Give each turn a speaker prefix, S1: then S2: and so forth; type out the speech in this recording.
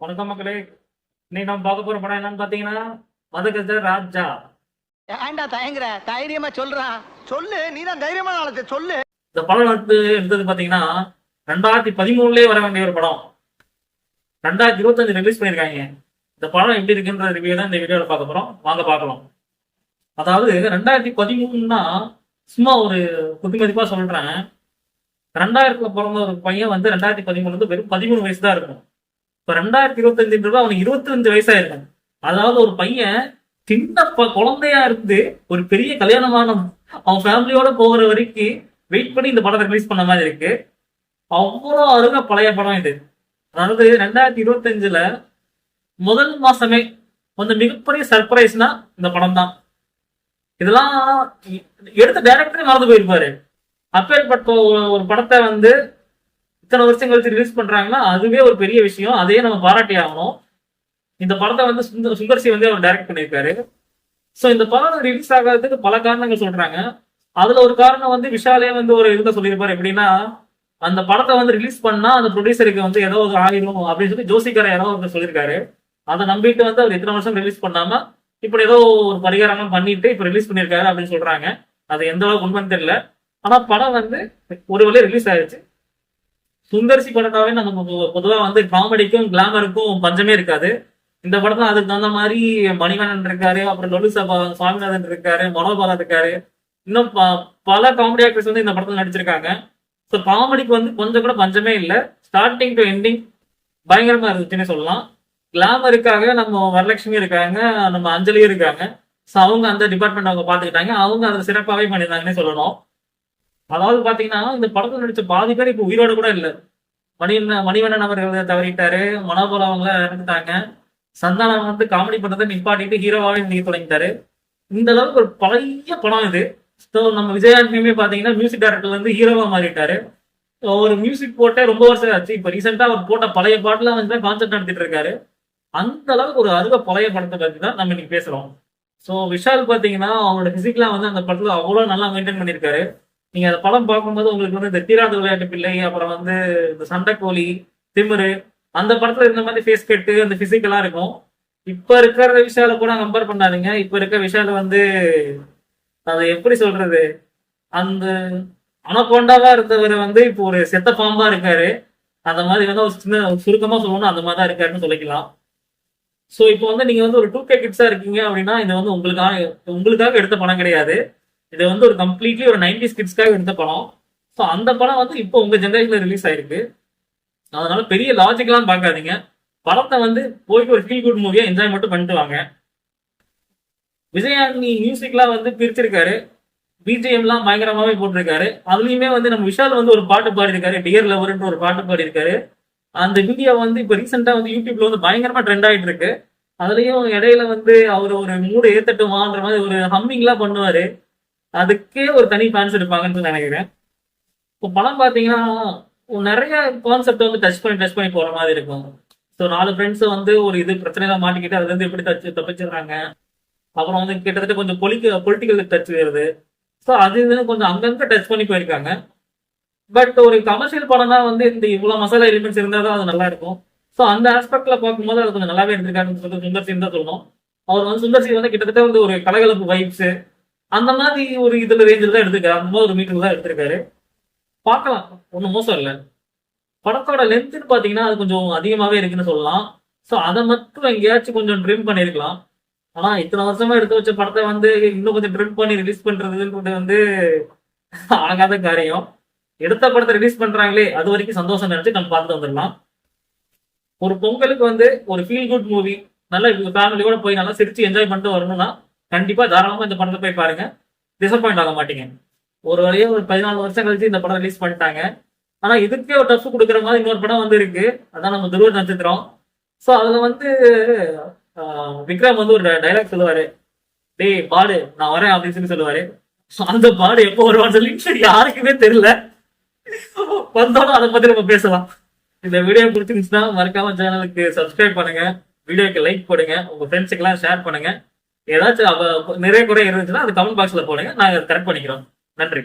S1: வணக்கம் மக்களே. இன்னைக்கு நம்ம பார்க்க போற படம் என்னன்னு பாத்தீங்கன்னா மதகஜ ராஜா.
S2: ஏன்டா தயங்குற? தைரியமா சொல்றான். சொல்லு, நீதான் தைரியமான ஆளத்தை சொல்லு.
S1: இந்த படம் வந்து எடுத்தது பாத்தீங்கன்னா 2013லயே வர வேண்டிய ஒரு படம். 2025 ரிலீஸ் பண்ணிருக்காங்க. இந்த படம் எப்படி இருக்குன்ற ரிவ்யூ தான் இந்த வீடியோல பார்க்க போறோம். வாங்க பார்க்கலாம். அதாவது 2013னா சும்மா ஒரு குத்துமதிப்பா சொல்றேன். 2000ல பிறந்த ஒரு பையன் வந்து 2013 வந்து வெறும் 13 வயசு தான் இருக்கும். இப்ப 2025 அவனுக்கு 25 வயசா இருக்கும். அதாவது ஒரு பையன் சின்ன குழந்தையா இருந்து ஒரு பெரிய கல்யாணமான அவன் ஃபேமிலியோட போகிற வரைக்கும் வெயிட் பண்ணி இந்த படத்தை ரிலீஸ் பண்ண மாதிரி இருக்கு. அவ்வளோ அருக பழைய படம் இது. அதாவது 2025ல முதல் மாசமே கொஞ்சம் மிகப்பெரிய சர்ப்ரைஸ்னா இந்த படம் தான். இதெல்லாம் எடுத்த டைரக்டரே மறந்து போயிருப்பாரு. அப்பேற்பட்ட ஒரு படத்தை வந்து இத்தனை வருஷம் கழிச்சு ரிலீஸ் பண்றாங்கன்னா அதுவே ஒரு பெரிய விஷயம். அதையே நம்ம பாராட்டி ஆகணும். இந்த படத்தை வந்து சுந்தர்சி வந்து அவர் டைரக்ட் பண்ணியிருக்காரு. ஸோ இந்த படம் ரிலீஸ் ஆகாததுக்கு பல காரணங்கள் சொல்றாங்க. அதுல ஒரு காரணம் வந்து விஷாலே வந்து ஒரு இதுல சொல்லியிருப்பாரு. எப்படின்னா, அந்த படத்தை வந்து ரிலீஸ் பண்ணா அந்த ப்ரொடியூசருக்கு வந்து ஏதோ ஒரு ஆயிரும் அப்படின்னு சொல்லி ஜோசிக்கார யாரோ ஒருத்தர் சொல்லியிருக்காரு. அதை நம்பிட்டு வந்து அவர் இத்தனை வருஷம் ரிலீஸ் பண்ணாம இப்படி ஏதோ ஒரு பரிகாரம் பண்ணிட்டு இப்ப ரிலீஸ் பண்ணியிருக்காரு அப்படின்னு சொல்றாங்க. அது எந்த அளவுக்கு உண்மைன்னு தெரியல. ஆனா படம் வந்து ஒரு வழியா ரிலீஸ் ஆயிடுச்சு. சுந்தர்சி படத்தாவே நம்ம பொதுவா வந்து காமெடிக்கும் கிளாமருக்கும் பஞ்சமே இருக்காது. இந்த படத்துல அதுக்கு தகுந்த மாதிரி மணிவண்ணன் இருக்காரு, அப்புறம் லொலு சுவாமிநாதன் இருக்காரு, மனோபாலா இருக்காரு, இன்னும் பல காமெடி ஆக்டர்ஸ் வந்து இந்த படத்துல நடிச்சிருக்காங்க. ஸோ காமெடிக்கு வந்து கொஞ்சம் கூட பஞ்சமே இல்லை. ஸ்டார்டிங் டு எண்டிங் பயங்கரமா இருந்துச்சுன்னு சொல்லலாம். கிளாமருக்காக நம்ம வரலட்சுமி இருக்காங்க, நம்ம அஞ்சலியும் இருக்காங்க. ஸோ அவங்க அந்த டிபார்ட்மெண்ட் அவங்க பாத்துக்கிட்டாங்க. அவங்க அதை சிறப்பாகவே பண்ணியிருந்தாங்கன்னே சொல்லணும். அதாவது பாத்தீங்கன்னா இந்த படத்துல நடிச்ச பாதி பேர் இப்ப உயிரோட கூட இல்ல. மணிவண்ணன் அவர்கள் தவறிட்டாரு, மனோபலம் அவங்க இறந்துட்டாங்க. சந்தானம் வந்து காமெடி பண்றதை நிப்பாட்டிட்டு ஹீரோவாவே நீங்க தொடங்கிட்டாரு. இந்த அளவுக்கு ஒரு பழைய படம் இது. ஸோ நம்ம விஜயாண்டனியுமே பாத்தீங்கன்னா மியூசிக் டைரக்டர்ல இருந்து ஹீரோவா மாறிட்டாரு. ஒரு மியூசிக் போட்டே ரொம்ப வருஷம் ஆச்சு. இப்ப ரீசெண்டா அவர் போட்ட பழைய பாட்டுலாம் வந்து கான்செப்ட் நடத்திட்டு இருக்காரு. அந்த அளவுக்கு ஒரு அருக பழைய படத்தை பத்தி தான் நம்ம இன்னைக்கு பேசுறோம். ஸோ விஷால் பாத்தீங்கன்னா அவங்களோட பிசிக்லாம் வந்து அந்த படத்துல அவ்வளவு நல்லா மெயின்டைன் பண்ணிருக்காரு. நீங்க அந்த படம் பார்க்கும்போது உங்களுக்கு வந்து இந்த தீராத விளையாட்டு பிள்ளை, அப்புறம் வந்து இந்த சண்டைக்கோழி, திமிரு, அந்த படத்துல இருந்த மாதிரி ஃபேஸ் கட்டு, அந்த பிசிக் எல்லாம் இருக்கும். இப்ப இருக்கிற விஷால கூட கம்பேர் பண்ணாதீங்க. இப்ப இருக்க விஷால வந்து அதை எப்படி சொல்றது, அந்த அனகொண்டாவா இருந்தவர் வந்து இப்போ ஒரு செத்த பாம்பா இருக்காரு. அந்த மாதிரி வந்து ஒரு சின்ன சுருக்கமா சொல்லணும், அந்த மாதிரி தான் இருக்காருன்னு சொல்லிக்கலாம். ஸோ இப்போ வந்து நீங்க வந்து ஒரு 2K கிட்ஸா இருக்கீங்க அப்படின்னா இது வந்து உங்களுக்காக எடுத்த படம் கிடையாது. இது வந்து ஒரு கம்ப்ளீட்லி ஒரு 90s கிட்ஸ்க்காக எடுத்த படம். ஸோ அந்த படம் வந்து இப்போ உங்க ஜெனரேஷன்ல ரிலீஸ் ஆயிருக்கு. அதனால பெரிய லாஜிக்லாம் பார்க்காதீங்க. படத்தை வந்து போயிட்டு ஒரு ஃபீல் குட் மூவியா என்ஜாய் மட்டும் பண்ணிட்டு வாங்க. விஜயாண்டி மியூசிக்லாம் வந்து பிரிச்சிருக்காரு. பிஜிஎம்லாம் பயங்கரமாவே போட்டிருக்காரு. அதுலயுமே வந்து நம்ம விஷால் வந்து ஒரு பாட்டு பாடியிருக்காரு, டியர் லவர்ன்ற ஒரு பாட்டு பாடியிருக்காரு. அந்த வீடியோ வந்து இப்போ ரீசெண்டா வந்து யூடியூப்ல வந்து பயங்கரமா ட்ரெண்ட் ஆயிட்டு இருக்கு. அதுலயும் இடையில வந்து அவர் ஒரு மூடு ஏத்தட்டுமான்ற மாதிரி ஒரு ஹம்மிங்லாம் பண்ணுவாரு. அதுக்கே ஒரு தனி ஃபேன்ஸ் இருப்பாங்கன்னு நினைக்கிறேன். இப்போ படம் பார்த்தீங்கன்னா நிறைய கான்செப்ட் வந்து டச் பண்ணி போற மாதிரி இருக்கும். ஸோ 4 ஃப்ரெண்ட்ஸ் வந்து ஒரு இது பிரச்சனையில மாட்டிக்கிட்டு அதுல இருந்து எப்படி தப்பிச்சிடுறாங்க. அப்புறம் வந்து கிட்டத்தட்ட கொஞ்சம் பொலிட்டிக்கல் டச் வருது. ஸோ அது இதுன்னு கொஞ்சம் அங்கங்க டச் பண்ணி போயிருக்காங்க. பட் ஒரு கமர்ஷியல் படம் தான் வந்து இந்த இவ்வளவு மசாலா எலிமெண்ட்ஸ் இருந்தால் தான் அது நல்லா இருக்கும். ஸோ அந்த ஆஸ்பெக்ட்ல பார்க்கும்போது அது கொஞ்சம் நல்லாவே இருந்திருக்காருன்னு சொல்லிட்டு சுந்தர்சின்னு தான் சொல்லணும். அவர் வந்து சுந்தர்சி வந்து கிட்டத்தட்ட வந்து ஒரு கலகலப்பு வைப்ஸ் அந்த மாதிரி ஒரு இதுல ரேஞ்சில் தான் எடுத்திருக்காரு. அந்த மாதிரி ஒரு மீட்டர் தான் எடுத்திருக்காரு. பார்க்கலாம், ஒன்றும் மோசம் இல்லை. படத்தோட லென்த்னு பார்த்தீங்கன்னா அது கொஞ்சம் அதிகமாகவே இருக்குன்னு சொல்லலாம். ஸோ அதை மட்டும் எங்கேயாச்சும் கொஞ்சம் ட்ரிம் பண்ணியிருக்கலாம். ஆனால் இத்தனை வருஷமா எடுத்து வச்ச படத்தை வந்து இன்னும் கொஞ்சம் ட்ரிம் பண்ணி ரிலீஸ் பண்றதுன்றது வந்து ஆகாத காரியம். எடுத்த படத்தை ரிலீஸ் பண்றாங்களே அது வரைக்கும் சந்தோஷம் நினைச்சு நம்ம பார்த்துட்டு வந்துடலாம். ஒரு பொங்கலுக்கு வந்து ஒரு ஃபீல் குட் மூவி நல்ல ஃபேமிலியோட போய் நல்லா சிரிச்சு என்ஜாய் பண்ணிட்டு வரணும்னா கண்டிப்பா தாராளமா இந்த படத்தை போய் பாருங்க. டிசப்பாயிண்ட் ஆக மாட்டீங்க. ஒரு வழியா ஒரு 14 வருஷம் கழிச்சு இந்த படம் ரிலீஸ் பண்ணிட்டாங்க. ஆனா இதுக்கே ஒரு டஃப் கொடுக்குற மாதிரி இன்னொரு படம் வந்து இருக்கு. அதான் நம்ம துருவ நட்சத்திரம். ஸோ அதுல வந்து விக்ரம் வந்து ஒரு டைலாக் சொல்லுவாரு, டேய் பாடு நான் வரேன் அப்படின்னு சொல்லி சொல்லுவாரு. அந்த பாடு எப்போ வருவான்னு சொல்லி யாருக்குமே தெரியல. வந்தோம் அதை பத்தி நம்ம பேசலாம். இந்த வீடியோ பிடிச்சிருந்துச்சுன்னா மறக்காம சேனலுக்கு சப்ஸ்கிரைப் பண்ணுங்க, வீடியோக்கு லைக் போடுங்க, உங்க ஃப்ரெண்ட்ஸுக்கு எல்லாம் ஷேர் பண்ணுங்க. ஏதாச்சும் நிறைய குறை இருந்துச்சுன்னா அது கமெண்ட் பாக்ஸ்ல போடுங்க, நாங்க கரெக்ட் பண்ணிக்கிறோம். நன்றி.